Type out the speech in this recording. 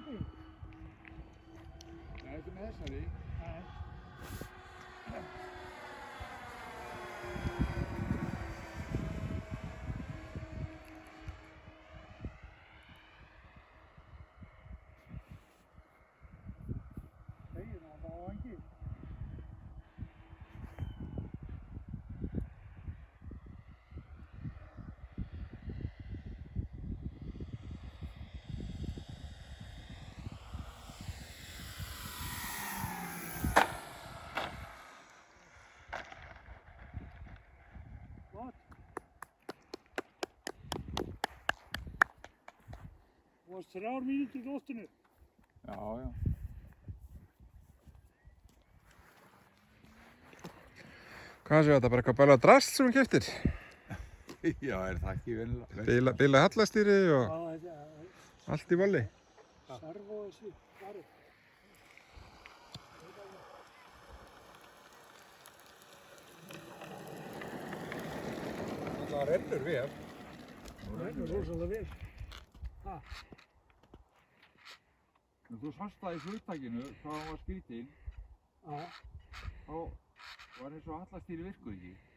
ekki? Nei, ekki með þessari. Nei. Segir hann á vangi. Gott. Þú varst 3 mínútur í loftinu. Já, já. Hvað séu þetta, bara eitthvað bæla drast sem hún keftir? Já, það ekki venjulega? Bila hallastýri og Já, þetta allt í volli. servo þessi varu. Það rennur vel. Það rennur rosalega vel. Ha. Þú sást það í flugtakinu, hvað hann var skrítinn. Já. Þá var eins og hallastýri virkuði ekki.